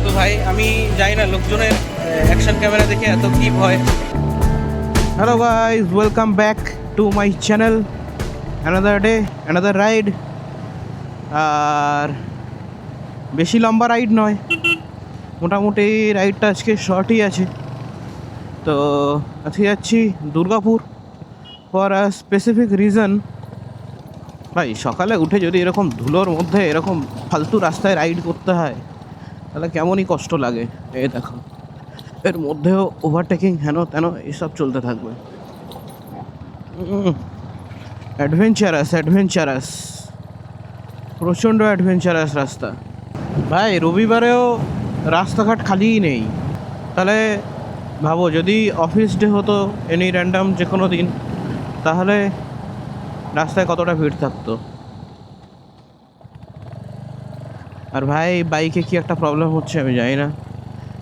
তো ভাই আমি জানি না লোকজনের অ্যাকশন ক্যামেরা দেখে এত কি ভয়। Hello guys, welcome back to my channel. Another day, another ride. আর বেশি লম্বা রাইড নয়, মোটামুটি রাইডটা আজকে শর্টই আছে। তো আজকে যাচ্ছি Durgapur for a specific reason. ভাই সকালে উঠে যদি এরকম ধুলোর মধ্যে এরকম ফালতু রাস্তায় রাইড করতে হয় তাহলে কেমনই কষ্ট লাগে। এই দেখো, এর মধ্যেও ওভারটেকিং হেন তেন এসব চলতে থাকবে। অ্যাডভেঞ্চারাস, প্রচণ্ড অ্যাডভেঞ্চারাস রাস্তা। ভাই রবিবারেও রাস্তাঘাট খালিই নেই। তাহলে ভাবো যদি অফিস ডে হতো এনি র্যান্ডাম যে কোনো দিন, তাহলে রাস্তায় কতটা ভিড় থাকতো। আর ভাই বাইকে কি একটা প্রবলেম হচ্ছে আমি জানি না,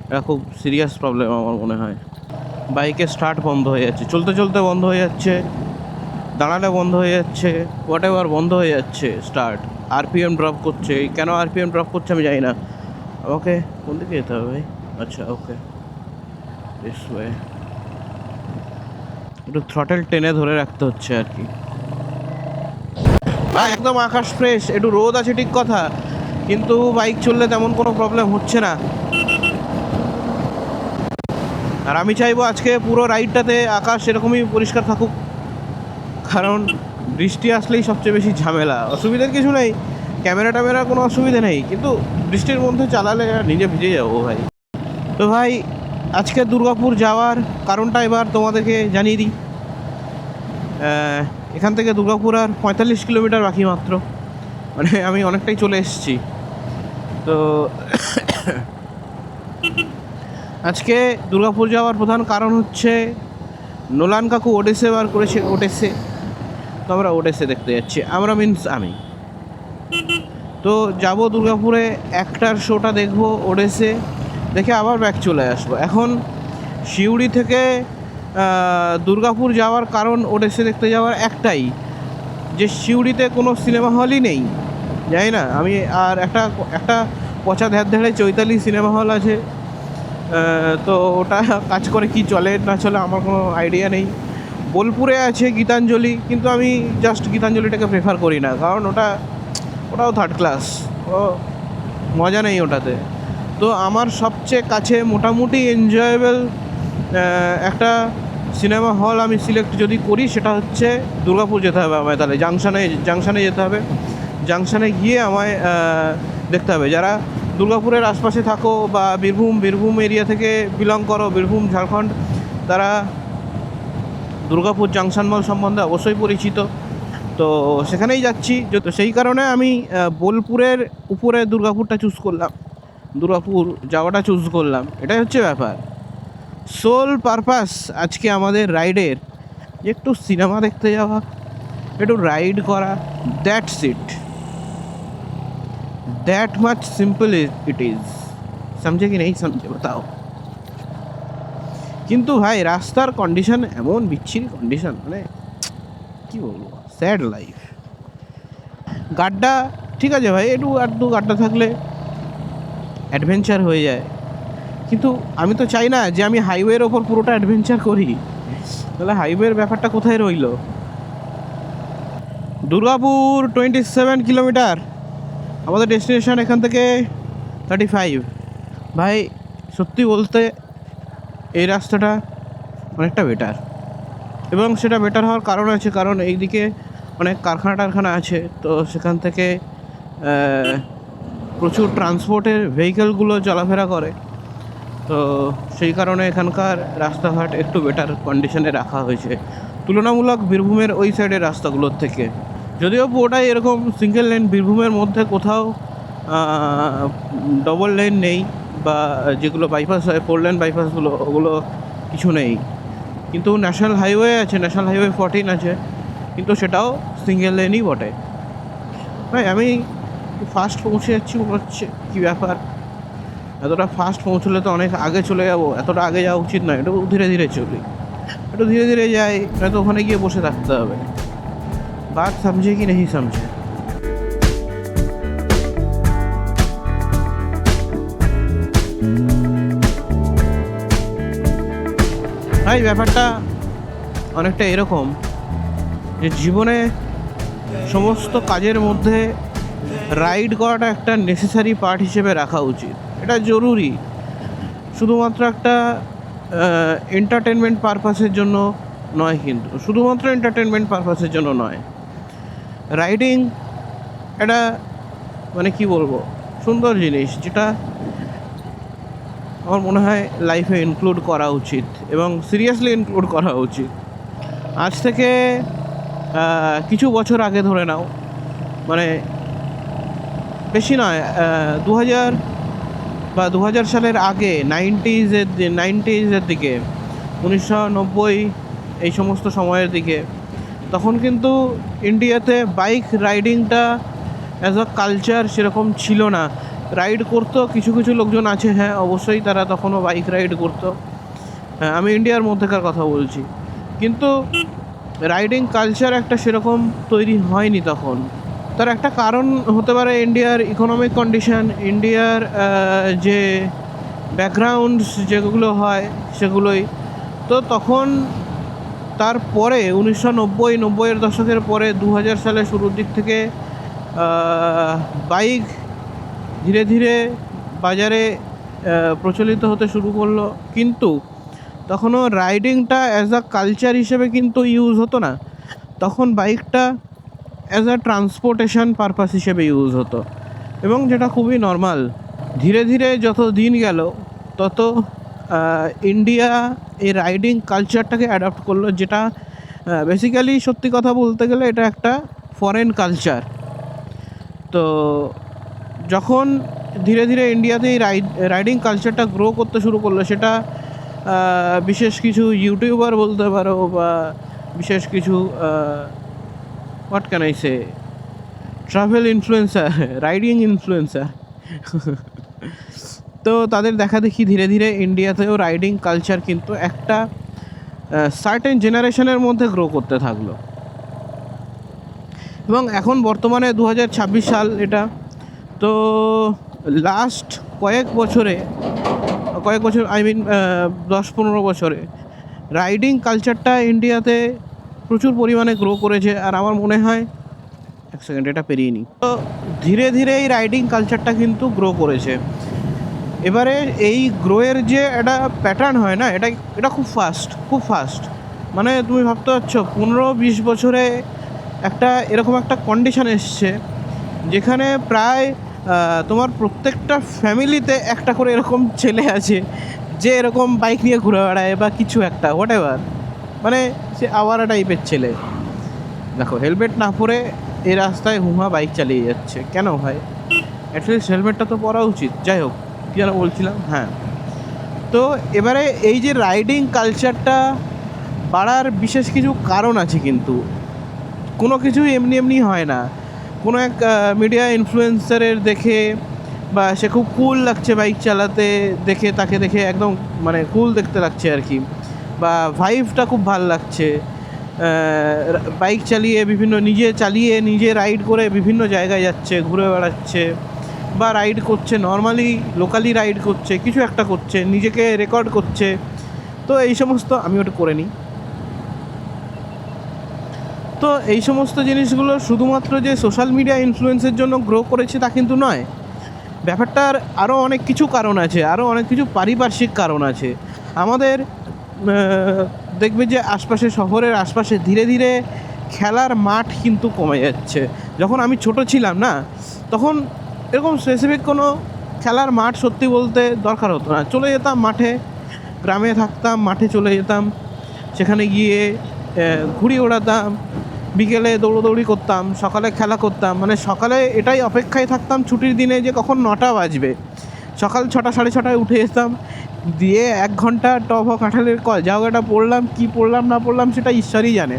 এটা খুব সিরিয়াস প্রবলেম আমার মনে হয়। বাইকে স্টার্ট বন্ধ হয়ে যাচ্ছে, চলতে চলতে বন্ধ হয়ে যাচ্ছে, দাঁড়ালে বন্ধ হয়ে যাচ্ছে, হোয়াট এভার বন্ধ হয়ে যাচ্ছে স্টার্ট। আরপিএম ড্রপ করছে, কেন আরপিএম ড্রপ করছে আমি জানি না। আমাকে কোন দিকে যেতে হবে ভাই? আচ্ছা ওকে, দিস ওয়ে। একটু থ্রটেল টেনে ধরে রাখতে হচ্ছে আর কি। একদম আকাশ ফ্রেশ, একটু রোদ আছে ঠিক কথা, কিন্তু বাইক চললে তেমন কোনো প্রবলেম হচ্ছে না। আর আমি চাইবো আজকে পুরো রাইডটাতে আকাশ এরকমই পরিষ্কার থাকুক, কারণ বৃষ্টি আসলেই সবচেয়ে বেশি ঝামেলা। অসুবিধার কিছু নেই, ক্যামেরা ট্যামেরার কোনো অসুবিধা নেই, কিন্তু বৃষ্টির মধ্যে চালালে নিজে ভিজে যাবো ভাই। তো ভাই আজকে দুর্গাপুর যাওয়ার কারণটা এবার তোমাদেরকে জানিয়ে দিই। এখান থেকে দুর্গাপুর আর 45 কিলোমিটার বাকি মাত্র, মানে আমি অনেকটাই চলে এসেছি। তো আজকে দুর্গাপুর যাওয়ার প্রধান কারণ হচ্ছে নোলান কাকু ওডেসে বার করেছে, ওডেসে। তো আমরা ওডেসে দেখতে যাচ্ছি, আমরা মিনস আমি। তো যাব দুর্গাপুরে, একটার শোটা দেখবো ওডেসে, দেখে আবার ব্যাক চলে আসবো। এখন সিউড়ি থেকে দুর্গাপুর যাওয়ার কারণ ওডেসে দেখতে যাওয়ার একটাই, যে সিউড়িতে কোনো সিনেমা হলই নেই। জানি না আমি, আর একটা পচা ধ্যাড়ে চৈতালি সিনেমা হল আছে, তো ওটা কাজ করে কি চলে না চলে আমার কোনো আইডিয়া নেই। বোলপুরে আছে গীতাঞ্জলি, কিন্তু আমি জাস্ট গীতাঞ্জলিটাকে প্রেফার করি না, কারণ ওটাও থার্ড ক্লাস, ও মজা নেই ওটাতে। তো আমার সবচেয়ে কাছে মোটামুটি এনজয়েবল একটা সিনেমা হল আমি সিলেক্ট যদি করি, সেটা হচ্ছে দুর্গাপুর যেতে হবে আমায়। তাহলে জাংশানে যেতে হবে। জাংশানে গিয়ে আমায় দেখতে হবে, যারা দুর্গাপুরের আশপাশে থাকো বা বীরভূম এরিয়া থেকে বিলং করো, বীরভূম ঝাড়খণ্ড, তারা দুর্গাপুর জাংশন মল সম্বন্ধে অবশ্যই পরিচিত। তো সেখানেই যাচ্ছি, তো সেই কারণে আমি বোলপুরের উপরে দুর্গাপুরটা চুজ করলাম, দুর্গাপুর যাওয়াটা চুজ করলাম। এটাই হচ্ছে ব্যাপার। সোল পারপাস আজকে আমাদের রাইডের যে একটু সিনেমা দেখতে যাওয়া, একটু রাইড করা, that's it. That much simple it is. সমঝে কি নেই সমঝে বাতাও। কিন্তু ভাই রাস্তার কন্ডিশন এমন বিচ্ছিরি কন্ডিশন, মানে কি বলবো, স্যাড লাইফ। গাড্ডা ঠিক আছে ভাই, একটু আধটু গাড্ডা থাকলে অ্যাডভেঞ্চার হয়ে যায়, কিন্তু আমি তো চাই না যে আমি হাইওয়ের ওপর পুরোটা অ্যাডভেঞ্চার করি। তাহলে হাইওয়ের ব্যাপারটা কোথায় রইল? দুর্গাপুর 27 কিলোমিটার, আমাদের ডেস্টিনেশন এখান থেকে 35। ভাই সত্যি বলতে এই রাস্তাটা অনেকটা বেটার, এবং সেটা বেটার হওয়ার কারণ আছে, কারণ এইদিকে অনেক কারখানা আছে, তো সেখান থেকে প্রচুর ট্রান্সপোর্টের ভেহিকেলগুলো চলাফেরা করে। তো সেই কারণে এখানকার রাস্তাঘাট একটু বেটার কন্ডিশনে রাখা হয়েছে তুলনামূলক বীরভূমের ওই সাইডের রাস্তাগুলোর থেকে। যদিও পুরোটাই এরকম সিঙ্গেল লেন, বীরভূমের মধ্যে কোথাও ডবল লেন নেই, বা যেগুলো বাইপাস হয় 4 লেন বাইপাসগুলো, ওগুলো কিছু নেই। কিন্তু ন্যাশনাল হাইওয়ে আছে, ন্যাশনাল হাইওয়ে 14 আছে, কিন্তু সেটাও সিঙ্গেল লেনই বটে। ভাই আমি ফাস্ট পৌঁছে যাচ্ছি মনে হচ্ছে, কী ব্যাপার? এতটা ফাস্ট পৌঁছলে তো অনেক আগে চলে যাবো, এতটা আগে যাওয়া উচিত নয়, একটু ধীরে ধীরে চলি, একটু ধীরে ধীরে যাই, নয়তো ওখানে গিয়ে বসে থাকতে হবে। बात समझे कि नहीं समझे। ভাই ব্যাপারটা অনেকটা এরকম যে জীবনে সমস্ত কাজের মধ্যে রাইড করাটা একটা নেসেসারি পার্ট হিসেবে রাখা উচিত। এটা জরুরি, শুধুমাত্র একটা এন্টারটেনমেন্ট পারপাসের জন্য নয়, কিন্তু শুধুমাত্র এন্টারটেনমেন্ট পারপাসের জন্য নয়। রাইডিং এটা মানে কি বলবো, সুন্দর জিনিস, যেটা আমার মনে হয় লাইফে ইনক্লুড করা উচিত এবং সিরিয়াসলি ইনক্লুড করা উচিত। আজ থেকে কিছু বছর আগে ধরে নাও, মানে বেশি নয়, 2000 বা 2000 সালের আগে, 90s-এর দিকে, 1990 এই সমস্ত সময়ের দিকে, তখন কিন্তু ইন্ডিয়াতে বাইক রাইডিংটা অ্যাজ আ কালচার সেরকম ছিল না। রাইড করতো কিছু কিছু লোকজন আছে, হ্যাঁ অবশ্যই, তারা তখনও বাইক রাইড করতো। আমি ইন্ডিয়ার মধ্যেকার কথা বলছি, কিন্তু রাইডিং কালচার একটা সেরকম তৈরি হয়নি তখন। তার একটা কারণ হতে পারে ইন্ডিয়ার ইকোনমিক কন্ডিশন, ইন্ডিয়ার যে ব্যাকগ্রাউন্ডস যেগুলো হয় সেগুলোই। তো তখন তারপরে 1990-এর দশকের পরে 2000 সালের শুরুর দিক থেকে বাইক ধীরে ধীরে বাজারে প্রচলিত হতে শুরু করলো, কিন্তু তখনও রাইডিংটা অ্যাজ আ কালচার হিসেবে কিন্তু ইউজ হতো না। তখন বাইকটা অ্যাজ আ ট্রান্সপোর্টেশন পারপাস হিসেবে ইউজ হতো, এবং যেটা খুবই নর্মাল। ধীরে ধীরে যত দিন গেল তত ইন্ডিয়া এই রাইডিং কালচারটাকে অ্যাডাপ্ট করলো, যেটা বেসিক্যালি সত্যি কথা বলতে গেলে এটা একটা ফরেন কালচার। তো যখন ধীরে ধীরে ইন্ডিয়াতে এই রাইডিং কালচারটা গ্রো করতে শুরু করলো, সেটা বিশেষ কিছু ইউটিউবার বলতে পারো, বা বিশেষ কিছু what can I say, travel influencer, riding influencer, তো তাদের দেখা দেখি ধীরে ধীরে ইন্ডিয়াতেও রাইডিং কালচার কিন্তু একটা সার্টেন জেনারেশনের মধ্যে গ্রো করতে থাকলো। এবং এখন বর্তমানে 2026 সাল এটা, তো লাস্ট কয়েক বছর আই মিন 10-15 বছরে রাইডিং কালচারটা ইন্ডিয়াতে প্রচুর পরিমাণে গ্রো করেছে। আর আমার মনে হয়, এক সেকেন্ড, এটা পেরিয়ে নিই, তো ধীরে ধীরে এই রাইডিং কালচারটা কিন্তু গ্রো করেছে। এবারে এই গ্রোয়ের যে একটা প্যাটার্ন হয় না, এটা খুব ফাস্ট। মানে তুমি ভাবতে পারছো 15-20 বছরে একটা এরকম একটা কন্ডিশন এসছে যেখানে প্রায় তোমার প্রত্যেকটা ফ্যামিলিতে একটা করে এরকম ছেলে আছে যে এরকম বাইক নিয়ে ঘুরে বেড়ায় বা কিছু একটা হোয়াট এভার, মানে সে আওয়ারা টাইপের ছেলে। দেখো, হেলমেট না পরে এই রাস্তায় হুহা বাইক চালিয়ে যাচ্ছে, কেন ভাই? অ্যাটলিস্ট হেলমেটটা তো পরা উচিত। যাই হোক, কী যেন বলছিলাম, হ্যাঁ, তো এবারে এই যে রাইডিং কালচারটা বাড়ার বিশেষ কিছু কারণ আছে, কিন্তু কোনো কিছুই এমনি এমনি হয় না। কোনো এক মিডিয়া ইনফ্লুয়েন্সারের দেখে, বা সে খুব কুল লাগছে বাইক চালাতে দেখে, তাকে দেখে একদম মানে কুল দেখতে লাগছে আর কি, বা ভাইবটা খুব ভালো লাগছে, বাইক চালিয়ে নিজে রাইড করে বিভিন্ন জায়গায় যাচ্ছে, ঘুরে বেড়াচ্ছে, বা রাইড করছে, নর্মালি লোকালি রাইড করছে, কিছু একটা করছে, নিজেকে রেকর্ড করছে। তো এই সমস্ত আমি ওটা করে নিই। তো এই সমস্ত জিনিসগুলো শুধুমাত্র যে সোশ্যাল মিডিয়া ইনফ্লুয়েন্সের জন্য গ্রো করেছে তা কিন্তু নয়। ব্যাপারটার আরও অনেক কিছু কারণ আছে, আরও অনেক কিছু পারিপার্শ্বিক কারণ আছে। আমাদের দেখবে যে শহরের আশপাশে ধীরে ধীরে খেলার মাঠ কিন্তু কমে যাচ্ছে। যখন আমি ছোট ছিলাম না, তখন এরকম স্পেসিফিক কোনো খেলার মাঠ সত্যি বলতে দরকার হতো না। চলে যেতাম মাঠে, গ্রামে থাকতাম, মাঠে চলে যেতাম, সেখানে গিয়ে ঘুড়ি ওড়াতাম, বিকেলে দৌড়োদৌড়ি করতাম, সকালে খেলা করতাম। মানে সকালে এটাই অপেক্ষায় থাকতাম ছুটির দিনে যে কখন 9টা বাজবে। সকাল 6টা 6:30 উঠে যেতাম, দিয়ে 1 ঘন্টা টপ কাঁঠালের কল জায়গাটা পড়লাম, কি পড়লাম না পড়লাম সেটা ঈশ্বরই জানে।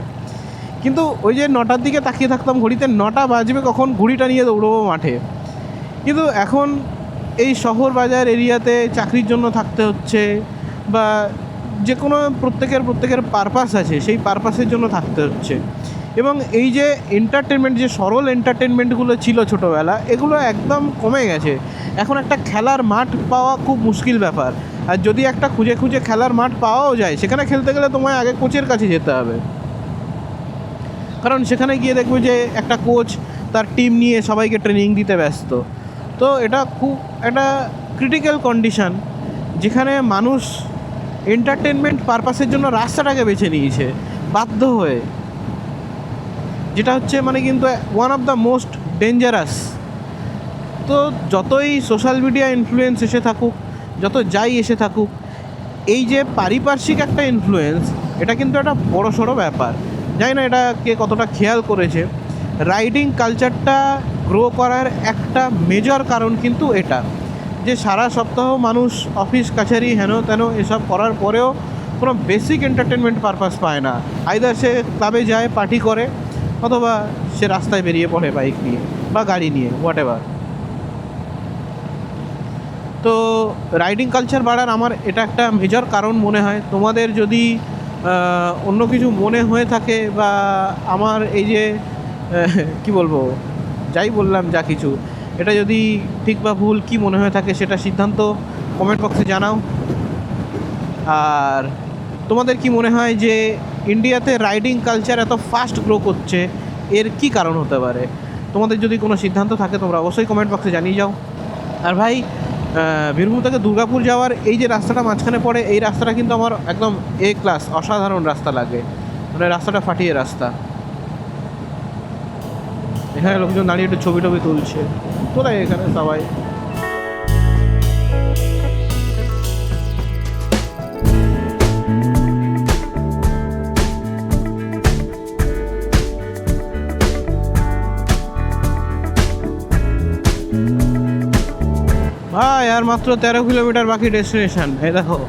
কিন্তু ওই যে 9টার দিকে তাকিয়ে থাকতাম ঘড়িতে, 9টা বাজবে কখন, ঘুড়িটা নিয়ে দৌড়বো মাঠে। কিন্তু এখন এই শহর বাজার এরিয়াতে চাকরির জন্য থাকতে হচ্ছে, বা যে কোনো প্রত্যেকের পারপাস আছে, সেই পারপাসের জন্য থাকতে হচ্ছে। এবং এই যে এন্টারটেনমেন্ট, যে সরল এন্টারটেনমেন্টগুলো ছিল ছোটোবেলা, এগুলো একদম কমে গেছে। এখন একটা খেলার মাঠ পাওয়া খুব মুশকিল ব্যাপার, আর যদি একটা খুঁজে খুঁজে খেলার মাঠ পাওয়াও যায়, সেখানে খেলতে গেলে তোমায় আগে কোচের কাছে যেতে হবে, কারণ সেখানে গিয়ে দেখবে যে একটা কোচ তার টিম নিয়ে সবাইকে ট্রেনিং দিতে ব্যস্ত। তো এটা খুব একটা ক্রিটিক্যাল কন্ডিশন, যেখানে মানুষ এন্টারটেনমেন্ট পারপাসের জন্য রাস্তাটাকে বেছে নিয়েছে বাধ্য হয়ে, যেটা হচ্ছে মানে কিন্তু one of the most dangerous. তো যতই সোশ্যাল মিডিয়া ইনফ্লুয়েন্স এসে থাকুক, যত যাই এসে থাকুক, এই যে পারিপার্শ্বিক একটা ইনফ্লুয়েন্স, এটা কিন্তু একটা বড় সড়ো ব্যাপার। জানি না এটা কে কতটা খেয়াল করেছে। রাইডিং কালচারটা গ্রো করার একটা মেজর কারণ কিন্তু এটা, যে সারা সপ্তাহ মানুষ অফিস কাছারি হেন তেন এসব করার পরেও কোনো বেসিক এন্টারটেনমেন্ট পারপাস পায় না। আইদার সে ক্লাবে যায়, পার্টি করে, অথবা সে রাস্তায় বেরিয়ে পড়ে বাইক নিয়ে বা গাড়ি নিয়ে, হোয়াট এভার। তো রাইডিং কালচার বাড়ার আমার এটা একটা মেজর কারণ মনে হয়। তোমাদের যদি অন্য কিছু মনে হয়ে থাকে, বা আমার এই যে কি বলবো, যাই বললাম যা কিছু, এটা যদি ঠিক বা ভুল কি মনে হয়ে থাকে, সেটা সিদ্ধান্ত কমেন্ট বক্সে জানাও। আর তোমাদের কি মনে হয় যে ইন্ডিয়াতে রাইডিং কালচার এত ফাস্ট গ্রো করছে, এর কি কারণ হতে পারে? তোমাদের যদি কোনো সিদ্ধান্ত থাকে, তোমরা অবশ্যই কমেন্ট বক্সে জানিয়ে যাও। আর ভাই, বীরভূম থেকে দুর্গাপুর যাওয়ার এই যে রাস্তাটা মাঝখানে পড়ে, এই রাস্তাটা কিন্তু আমার একদম এ ক্লাস, অসাধারণ রাস্তা লাগে, মানে রাস্তাটা ফাটিয়ে রাস্তা। এখানে লোকজন দাঁড়িয়ে একটু ছবি টবি তুলছে, তোরাই এখানে সবাই। ভাই আর মাত্র 13 কিলোমিটার বাকি ডেস্টিনেশন। এই দেখো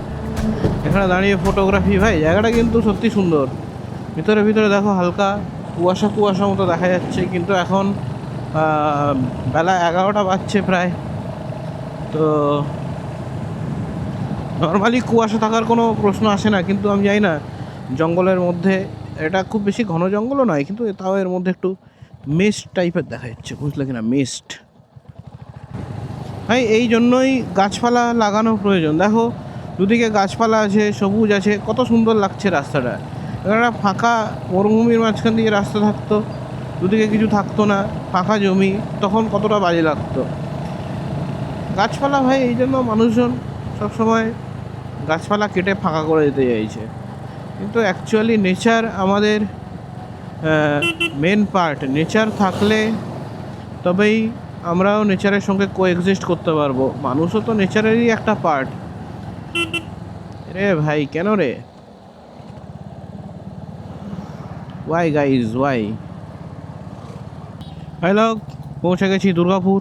এখানে দাঁড়িয়ে ফটোগ্রাফি, ভাই জায়গাটা কিন্তু সত্যি সুন্দর। ভিতরে ভিতরে দেখো হালকা কুয়াশা কুয়াশা মতো দেখা যাচ্ছে, কিন্তু এখন বেলা 11টা বাজছে প্রায়। তো নর্মালি কুয়াশা থাকার কোনো প্রশ্ন আসে না, কিন্তু আমি জানি না, জঙ্গলের মধ্যে, এটা খুব বেশি ঘন জঙ্গলও নয়, কিন্তু তাও এর মধ্যে একটু মিস্ট টাইপের দেখা যাচ্ছে, বুঝলে কিনা, মিস্ট। ভাই এই জন্যই গাছপালা লাগানো প্রয়োজন। দেখো দুদিকে গাছপালা আছে, সবুজ আছে, কত সুন্দর লাগছে রাস্তাটা। একটা ফাঁকা মরুভূমির মাঝখান দিয়ে রাস্তা থাকতো, দুদিকে কিছু থাকতো না, ফাঁকা জমি, তখন কতটা বাজে লাগতো। গাছপালা, ভাই এই জন্য মানুষজন সবসময় গাছপালা কেটে ফাঁকা করে দিতে চাইছে, কিন্তু অ্যাকচুয়ালি নেচার আমাদের মেন পার্ট। নেচার থাকলে তবেই আমরাও নেচারের সঙ্গে কোএক্সিস্ট করতে পারবো। মানুষও তো নেচারেরই একটা পার্ট। রে ভাই কেন রে, ওয়াই গাইজ ওয়াই? হ্যালো, পৌঁছে গেছি দুর্গাপুর,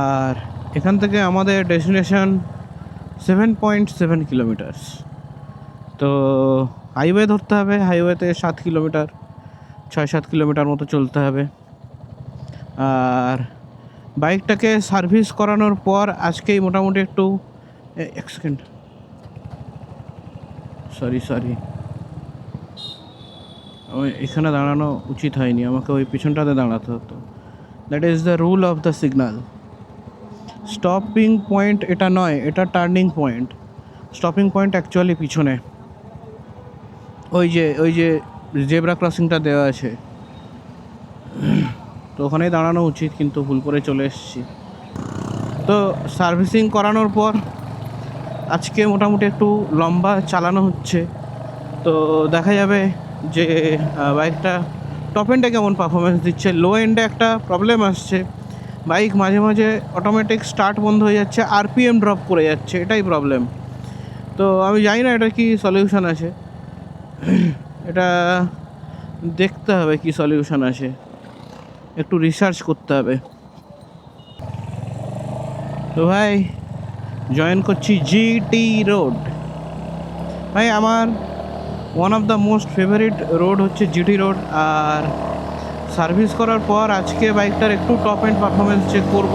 আর এখান থেকে আমাদের ডেস্টিনেশন 7.7 কিলোমিটার্স। তো হাইওয়ে ধরতে হবে, হাইওয়েতে 7 কিলোমিটার, 6-7 কিলোমিটার মতো চলতে হবে। আর বাইকটাকে সার্ভিস করানোর পর আজকেই মোটামুটি একটু, এক সেকেন্ড, সরি, এখানে দাঁড়ানো উচিত হয়নি, আমাকে ওই পিছনটাতে দাঁড়াতে হতো। That is the rule of the signal. Stopping point এটা নয়, এটা turning point. Stopping point actually পিছনে, ওই যে জেব্রা ক্রসিংটা দেওয়া আছে, তো ওখানেই দাঁড়ানো উচিত, কিন্তু ভুল করে চলে এসেছি। তো সার্ভিসিং করানোর পর আজকে মোটামুটি একটু লম্বা চালানো হচ্ছে, তো দেখা যাবে যে বাইকটা টপ এন্ডে কেমন পারফরমেন্স দিচ্ছে। লো এন্ডে একটা প্রবলেম আসছে, বাইক মাঝে মাঝে অটোমেটিক স্টার্ট বন্ধ হয়ে যাচ্ছে, আরপিএম ড্রপ করে যাচ্ছে, এটাই প্রবলেম। তো আমি জানি না এটা কি সলিউশন আছে, এটা দেখতে হবে কি সলিউশন আছে, একটু রিসার্চ করতে হবে। তো ভাই জয়েন করছি জিটি রোড। ভাই আমার one of the most favourite road হচ্ছে জিটি রোড। আর সার্ভিস করার পর আজকে বাইকটার একটু টপ এন্ড পারফরমেন্স চেক করব।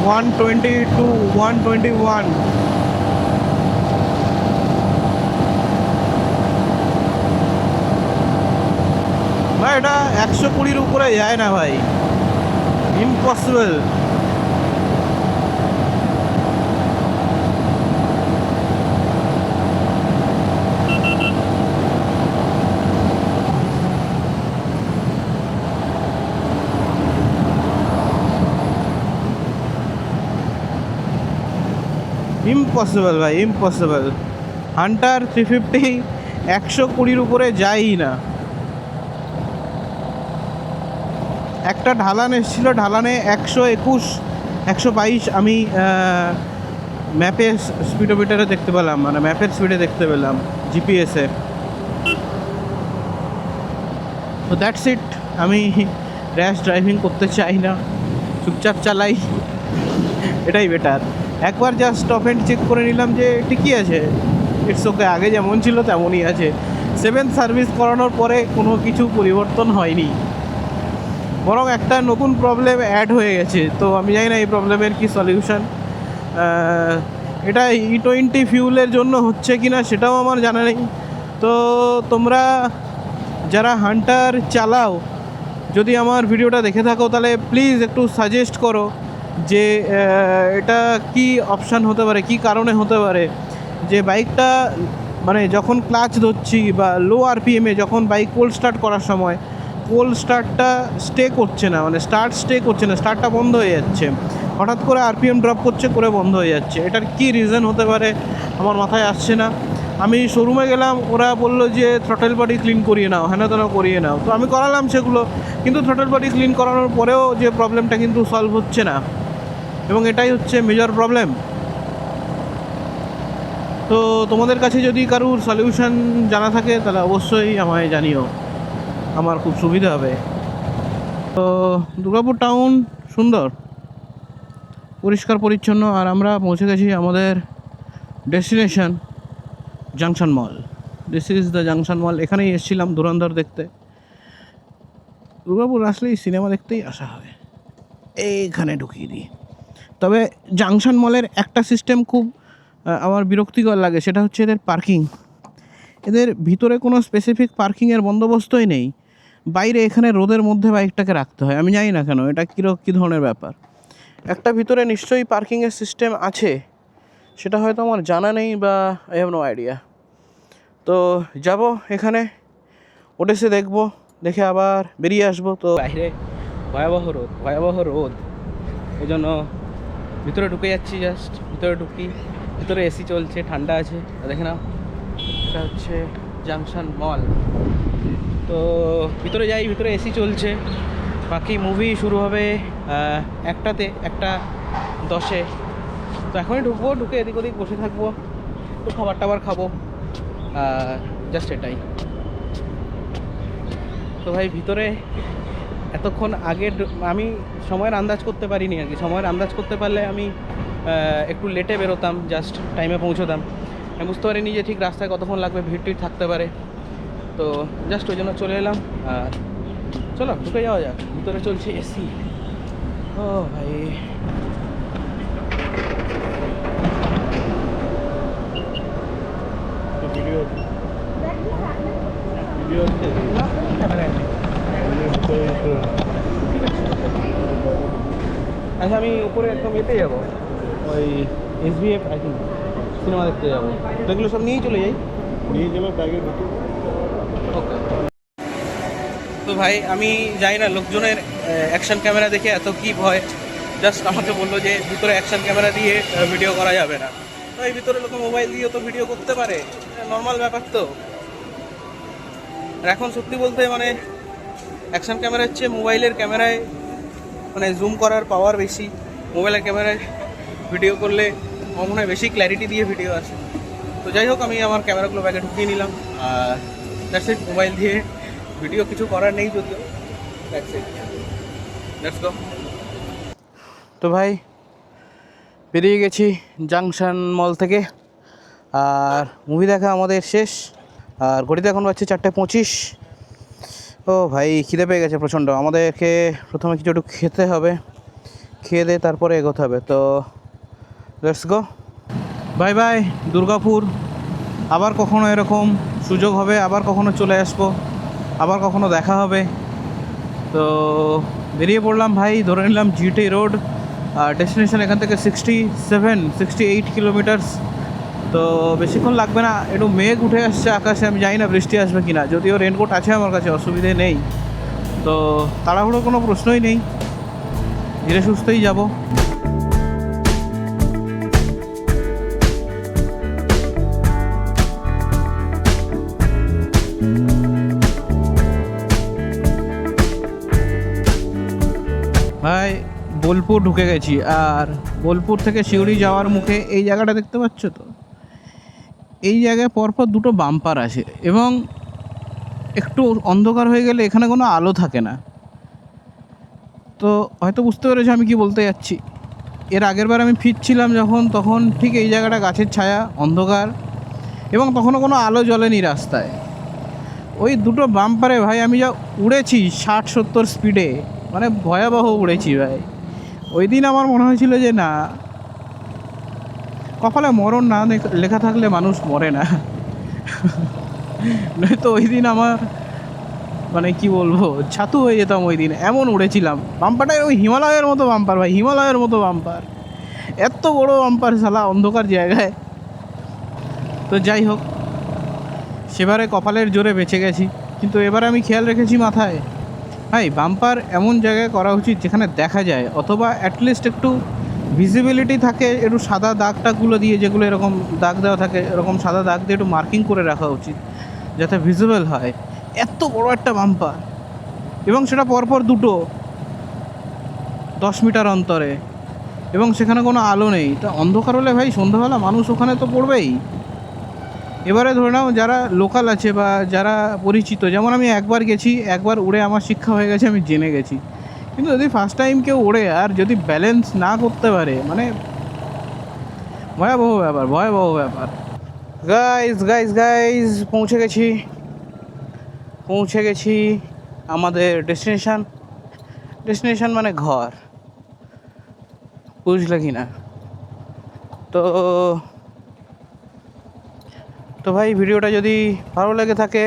122, 121। ভাই এটা 120-র উপরে যায় না ভাই, ইম্পসিবল। ইম্পসিবল ভাই, ইম্পসিবল। হান্টার 350 120-র উপরে যায়ই না। একটা ঢালান এসেছিল, ঢালানে 121, 122 আমি ম্যাপে স্পিডোমিটারে দেখতে পেলাম, মানে ম্যাপের স্পিডে দেখতে পেলাম, জিপিএসে। তো দ্যাটস ইট। আমি র্যাশ ড্রাইভিং করতে চাই না, চুপচাপ চালাই, এটাই বেটার। একবার জাস্ট স্টপ অ্যান্ড চেক করে নিলাম যে ঠিকই আছে, ইটস ওকে, আগে যেমন ছিল তেমনই আছে। 7 সার্ভিস করানোর পরে কোনো কিছু পরিবর্তন হয়নি, বরং একটা নতুন প্রবলেম অ্যাড হয়ে গেছে। তো আমি জানি না এই প্রবলেমের কি সলিউশন। এটা E20 ফিউলের জন্য হচ্ছে কি না সেটাও আমার জানা নেই। তো তোমরা যারা হান্টার চালাও, যদি আমার ভিডিওটা দেখে থাকো, তাহলে প্লিজ একটু সাজেস্ট করো যে এটা কি অপশান হতে পারে, কি কারণে হতে পারে যে বাইকটা মানে যখন ক্লাচ ধরছি বা লো আরপিএমে যখন বাইক কোল্ড স্টার্ট করার সময় কোল্ড স্টার্টটা স্টে করছে না, মানে স্টে করছে না, স্টার্টটা বন্ধ হয়ে যাচ্ছে, হঠাৎ করে আরপিএম ড্রপ করছে, করে বন্ধ হয়ে যাচ্ছে। এটার কি রিজন হতে পারে আমার মাথায় আসছে না। আমি শোরুমে গেলাম, ওরা বললো যে থ্রটেল বডি ক্লিন করিয়ে নাও, হেন তেন করিয়ে নাও। তো আমি করালাম সেগুলো, কিন্তু থ্রটেল বডি ক্লিন করানোর পরেও যে প্রবলেমটা কিন্তু সলভ হচ্ছে না, এবং এটাই হচ্ছে মেজর প্রবলেম। তো তোমাদের কাছে যদি কারোর সলিউশন জানা থাকে তাহলে অবশ্যই আমায় জানিও, আমার খুব সুবিধা হবে। তো দুর্গাপুর টাউন সুন্দর, পরিষ্কার পরিচ্ছন্ন, আর আমরা পৌঁছে গেছি আমাদের destination junction mall. This is the junction মল। এখানেই এসেছিলাম ধুরন্ধর দেখতে। দুর্গাপুর আসলেই সিনেমা দেখতেই আসা হয়। এইখানে ঢুকিয়ে দিই। তবে জাংশন মলের একটা সিস্টেম খুব আমার বিরক্তিকর লাগে, সেটা হচ্ছে এদের পার্কিং। এদের ভিতরে কোনো স্পেসিফিক পার্কিংয়ের বন্দোবস্তই নেই, বাইরে এখানে রোদের মধ্যে বাইকটাকে রাখতে হয়। আমি জানি না কেন, এটা কী ধরনের ব্যাপার। একটা ভিতরে নিশ্চয়ই পার্কিংয়ের সিস্টেম আছে, সেটা হয়তো আমার জানা নেই, বা আই হ্যাভ নো আইডিয়া। তো যাব এখানে, ওডেসে দেখবো, দেখে আবার বেরিয়ে আসবো। তো বাইরে ভয়াবহ রোদ, এই জন্য ভিতরে ঢুকে যাচ্ছি। জাস্ট ভিতরে ঢুকি, ভিতরে এসি চলছে, ঠান্ডা আছে। দেখে নাও, এটা হচ্ছে জাংশন মল। তো ভিতরে যাই, ভিতরে এসি চলছে। বাকি মুভি শুরু হবে 1টাতে, 1:10-এ। তো এখনই ঢুকবো, ঢুকে এদিক ওদিক বসে থাকবো, একটু খাবার খাবো, জাস্ট এটাই। তো ভাই ভিতরে এতক্ষণ আগে আমি সময়ের আন্দাজ করতে পারিনি আর কি। সময়ের আন্দাজ করতে পারলে আমি একটু লেটে বেরোতাম, জাস্ট টাইমে পৌঁছতাম। আমি বুঝতে পারিনি যে ঠিক রাস্তায় কতক্ষণ লাগবে, ভিড় থাকতে পারে। তো জাস্ট ওই জন্য চলে এলাম। আর চলো ঢুকে যাওয়া যাক। ভিতরে চলছে এসি। ও ভাই, আচ্ছা আমি উপরে একদম এতে যাবো, ওই SBF আই থিঙ্ক সিনেমা দেখতে যাবো। তো এগুলো সব নিয়েই চলে যাই, ব্যাগে ওকে। তো ভাই আমি জানি না লোকজনের অ্যাকশন ক্যামেরা দেখে এত কি ভয়। জাস্ট আমাকে বললো যে ভিতরে অ্যাকশন ক্যামেরা দিয়ে ভিডিও করা যাবে না। তো এই ভিতরে লোকে মোবাইল দিয়েও তো ভিডিও করতে পারে, নর্মাল ব্যাপার তো। আর এখন সত্যি বলতে মানে অ্যাকশন ক্যামেরা হচ্ছে মোবাইলের ক্যামেরায় মানে জুম করার পাওয়ার বেশি। মোবাইলের ক্যামেরায় ভিডিও করলে আমার মনে হয় বেশি ক্ল্যারিটি দিয়ে ভিডিও আসে। তো যাই হোক, আমি আমার ক্যামেরাগুলো ব্যাগে ঢুকিয়ে নিলাম। আর দ্যাটস ইট, মোবাইল দিয়ে ভিডিও কিছু করার নেই যদিও। That's it, let's go. তো ভাই বেরিয়ে গেছি জাংশন মল থেকে, আর মুভি দেখা আমাদের শেষ। আর ঘড়িতে এখন বাজছে 4:25। ও ভাই খিদে পেয়ে গেছে প্রচণ্ড। আমাদেরকে প্রথমে কিছু একটু খেতে হবে, খেয়ে দিয়ে তারপরে এগোতে হবে। তো let's go, bye bye Durgapur. আবার কখনো এরকম সুযোগ হবে, আবার কখনো চলে আসবো, আবার কখনো দেখা হবে। তো বেরিয়ে পড়লাম ভাই, ধরে নিলাম জিটি রোড, আর ডেস্টিনেশন এখান থেকে 68 কিলোমিটার্স। তো বেশিক্ষণ লাগবে না। একটু মেঘ উঠে আসছে আকাশে, আমি জানি না বৃষ্টি আসবে কি না, যদিও রেনকোট আছে আমার কাছে, অসুবিধে নেই। তো তাড়াহুড়ো কোনো প্রশ্নই নেই, ধীরে সুস্থেই যাব। ভাই বোলপুর ঢুকে গেছি, আর বোলপুর থেকে সিউড়ি যাওয়ার মুখে এই জায়গাটা দেখতে পাচ্ছ তো, এই জায়গায় পরপর দুটো বাম্পার আছে, এবং একটু অন্ধকার হয়ে গেলে এখানে কোনো আলো থাকে না। তো হয়তো বুঝতে পেরেছো আমি কি বলতে যাচ্ছি। এর আগের বার আমি ফিরছিলাম যখন, তখন ঠিক এই জায়গাটা গাছের ছায়া, অন্ধকার, এবং তখনও কোনো আলো জ্বলেনি রাস্তায়। ওই দুটো বাম্পারে ভাই আমি যা উড়েছি 60-70 স্পিডে, মানে ভয়াবহ উড়েছি ভাই। ওই দিন আমার মনে হয়েছিল যে না, কপালে মরণ না লেখা থাকলে মানুষ মরে না। নয়তো ওই দিন আমার মানে কি বলবো, ছাতু হয়ে যেতাম ওই দিন, এমন উড়েছিলাম। বাম্পারটা ওই হিমালয়ের মতো বাম্পার ভাই, হিমালয়ের মতো বাম্পার, এত বড় বাম্পার শালা অন্ধকার জায়গায়। তো যাই হোক, সেবারে কপালের জোরে বেঁচে গেছি। কিন্তু এবারে আমি খেয়াল রেখেছি মাথায়, ভাই বাম্পার এমন জায়গায় করা উচিত যেখানে দেখা যায়, অথবা অ্যাটলিস্ট একটু ভিজিবিলিটি থাকে, একটু সাদা দাগটাগুলো দিয়ে, যেগুলো এরকম দাগ দেওয়া থাকে, এরকম সাদা দাগ দিয়ে একটু মার্কিং করে রাখা উচিত, যাতে ভিজিবল হয়। এত বড় একটা বাম্পার, এবং সেটা পরপর দুটো 10 মিটার অন্তরে, এবং সেখানে কোনো আলো নেই। তা অন্ধকার হলে ভাই সন্ধ্যাবেলা মানুষ ওখানে তো পড়বেই। এবারে ধরে নাও যারা লোকাল আছে বা যারা পরিচিত, যেমন আমি একবার গেছি, একবার উড়ে আমার শিক্ষা হয়ে গেছে, আমি জেনে গেছি। কিন্তু যদি ফার্স্ট টাইম কেউ ওড়ে আর যদি ব্যালেন্স না করতে পারে, মানে ভয়াবহ ব্যাপার, ভয়াবহ ব্যাপার। গাইজ গাইজ গাইজ পৌঁছে গেছি আমাদের ডেস্টিনেশন মানে ঘর, বুঝলে কি না? তো তো ভাই ভিডিওটা যদি ভালো লেগে থাকে,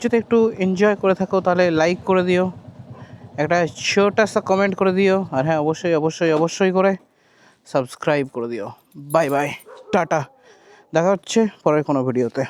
যদি একটু এনজয় করে থাকো, তাহলে লাইক করে দিও, একটা ছোটা সা কমেন্ট করে দিও, আর হ্যাঁ অবশ্যই অবশ্যই অবশ্যই করে সাবস্ক্রাইব করে দিও। বাই বাই, টাটা, দেখা হচ্ছে পরের কোনো ভিডিওতে।